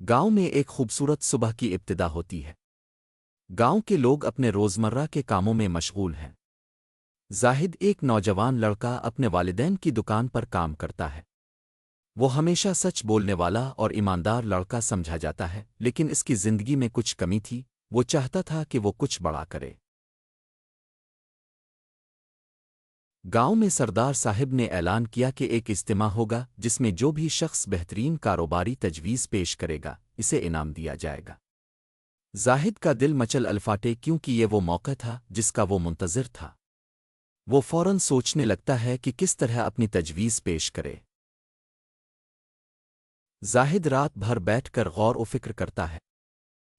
गांव में एक खूबसूरत सुबह की इब्तिदा होती है। गांव के लोग अपने रोज़मर्रा के कामों में मशगूल हैं। जाहिद एक नौजवान लड़का अपने वालिदैन की दुकान पर काम करता है। वो हमेशा सच बोलने वाला और ईमानदार लड़का समझा जाता है, लेकिन इसकी ज़िंदगी में कुछ कमी थी। वो चाहता था कि वो कुछ बड़ा करे। गांव में सरदार साहिब ने ऐलान किया कि एक इज्तिमा होगा जिसमें जो भी शख्स बेहतरीन कारोबारी तजवीज़ पेश करेगा, इसे इनाम दिया जाएगा। जाहिद का दिल मचल अल्फाटे, क्योंकि ये वो मौका था जिसका वो मुंतज़िर था। वो फ़ौरन सोचने लगता है कि किस तरह अपनी तजवीज़ पेश करे। जाहिद रात भर बैठकर गौर व फिक्र करता है।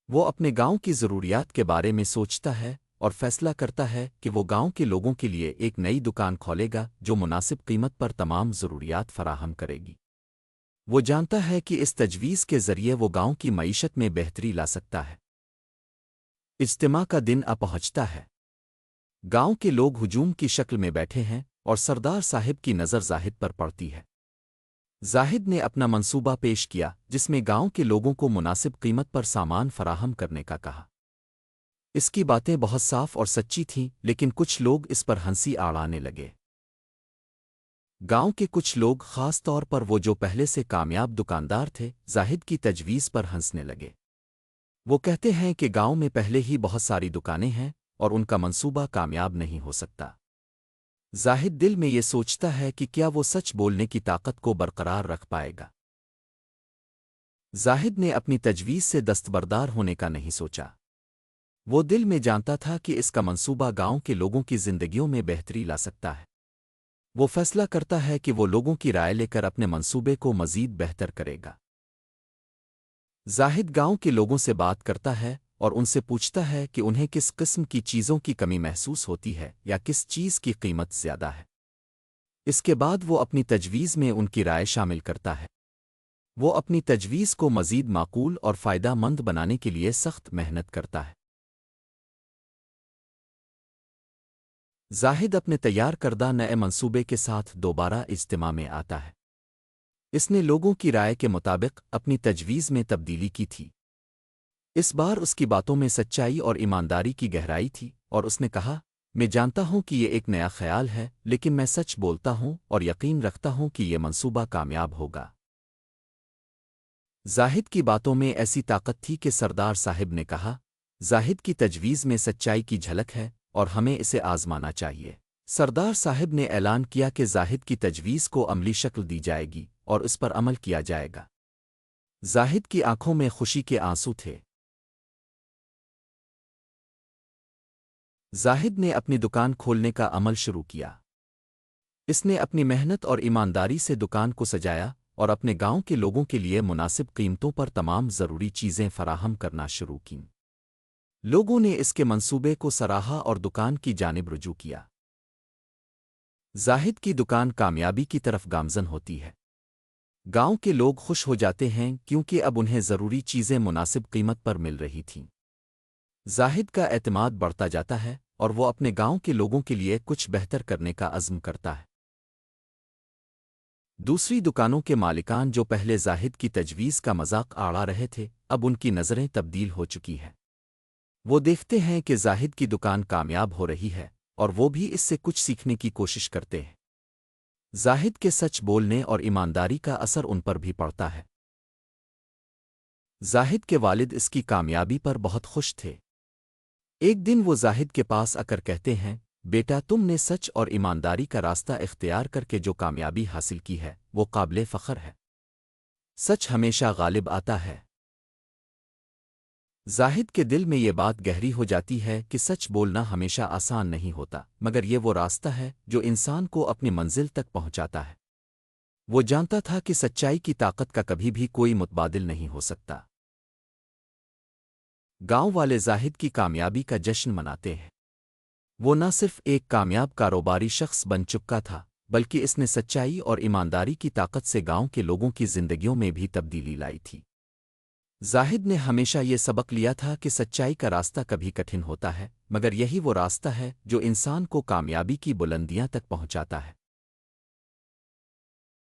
वो अपने गांव की ज़रूरियात के बारे में सोचता है और फैसला करता है कि वो गांव के लोगों के लिए एक नई दुकान खोलेगा जो मुनासिब कीमत पर तमाम ज़रूरियात फराहम करेगी। वो जानता है कि इस तजवीज़ के ज़रिए वो गांव की मईशत में बेहतरी ला सकता है। इज्तिमा का दिन आ पहुंचता है। गांव के लोग हुजूम की शक्ल में बैठे हैं और सरदार साहिब की नज़र जाहिद पर पड़ती है। जाहिद ने अपना मंसूबा पेश किया, जिसमें गांव के लोगों को मुनासिब कीमत पर सामान फराहम करने का कहा। इसकी बातें बहुत साफ और सच्ची थीं, लेकिन कुछ लोग इस पर हंसी आड़ाने लगे। गांव के कुछ लोग, खास तौर पर वो जो पहले से कामयाब दुकानदार थे, जाहिद की तजवीज़ पर हंसने लगे। वो कहते हैं कि गांव में पहले ही बहुत सारी दुकानें हैं और उनका मंसूबा कामयाब नहीं हो सकता। जाहिद दिल में ये सोचता है कि क्या वो सच बोलने की ताकत को बरकरार रख पाएगा। जाहिद ने अपनी तजवीज़ से दस्तबरदार होने का नहीं सोचा। वो दिल में जानता था कि इसका मंसूबा गांव के लोगों की जिंदगियों में बेहतरी ला सकता है। वो फैसला करता है कि वो लोगों की राय लेकर अपने मंसूबे को मज़ीद बेहतर करेगा। जाहिद गांव के लोगों से बात करता है और उनसे पूछता है कि उन्हें किस किस्म की चीज़ों की कमी महसूस होती है या किस चीज़ की कीमत ज़्यादा है। इसके बाद वो अपनी तजवीज़ में उनकी राय शामिल करता है। वो अपनी तजवीज़ को मज़ीद माकूल और फ़ायदा मंद बनाने के लिए सख्त मेहनत करता है। जाहिद अपने तैयार करदा नए मंसूबे के साथ दोबारा इज्तिमा में आता है। इसने लोगों की राय के मुताबिक अपनी तजवीज़ में तब्दीली की थी। इस बार उसकी बातों में सच्चाई और ईमानदारी की गहराई थी और उसने कहा, मैं जानता हूं कि ये एक नया ख्याल है, लेकिन मैं सच बोलता हूं और यकीन रखता हूं कि ये मंसूबा कामयाब होगा। जाहिद की बातों में ऐसी ताकत थी कि सरदार साहिब ने कहा, जाहिद की तजवीज़ में सच्चाई की झलक है और हमें इसे आज़माना चाहिए। सरदार साहिब ने ऐलान किया कि जाहिद की तजवीज़ को अमली शक्ल दी जाएगी और इस पर अमल किया जाएगा। जाहिद की आंखों में खुशी के आंसू थे। जाहिद ने अपनी दुकान खोलने का अमल शुरू किया। इसने अपनी मेहनत और ईमानदारी से दुकान को सजाया और अपने गांव के लोगों के लिए मुनासिब कीमतों पर तमाम ज़रूरी चीज़ें फराहम करना शुरू कीं। लोगों ने इसके मंसूबे को सराहा और दुकान की जानिब रुजू किया। जाहिद की दुकान कामयाबी की तरफ गामज़न होती है। गांव के लोग खुश हो जाते हैं क्योंकि अब उन्हें ज़रूरी चीज़ें मुनासिब कीमत पर मिल रही थीं। जाहिद का एतमाद बढ़ता जाता है और वो अपने गांव के लोगों के लिए कुछ बेहतर करने का अज़्म करता है। दूसरी दुकानों के मालिकान, जो पहले जाहिद की तजवीज़ का मजाक आड़ा रहे थे, अब उनकी नज़रें तब्दील हो चुकी हैं। वो देखते हैं कि जाहिद की दुकान कामयाब हो रही है और वो भी इससे कुछ सीखने की कोशिश करते हैं। जाहिद के सच बोलने और ईमानदारी का असर उन पर भी पड़ता है। जाहिद के वालिद इसकी कामयाबी पर बहुत खुश थे। एक दिन वो जाहिद के पास आकर कहते हैं, बेटा, तुमने सच और ईमानदारी का रास्ता इख्तियार करके जो कामयाबी हासिल की है वो काबिले फ़ख्र है। सच हमेशा गालिब आता है। जाहिद के दिल में ये बात गहरी हो जाती है कि सच बोलना हमेशा आसान नहीं होता, मगर ये वो रास्ता है जो इंसान को अपनी मंजिल तक पहुंचाता है। वो जानता था कि सच्चाई की ताकत का कभी भी कोई मुतबादिल नहीं हो सकता। गांव वाले जाहिद की कामयाबी का जश्न मनाते हैं। वो न सिर्फ एक कामयाब कारोबारी शख्स बन चुका था, बल्कि इसने सच्चाई और ईमानदारी की ताकत से गांव के लोगों की जिंदगियों में भी तब्दीली लाई थी। जाहिद ने हमेशा ये सबक लिया था कि सच्चाई का रास्ता कभी कठिन होता है, मगर यही वो रास्ता है जो इंसान को कामयाबी की बुलंदियां तक पहुंचाता है।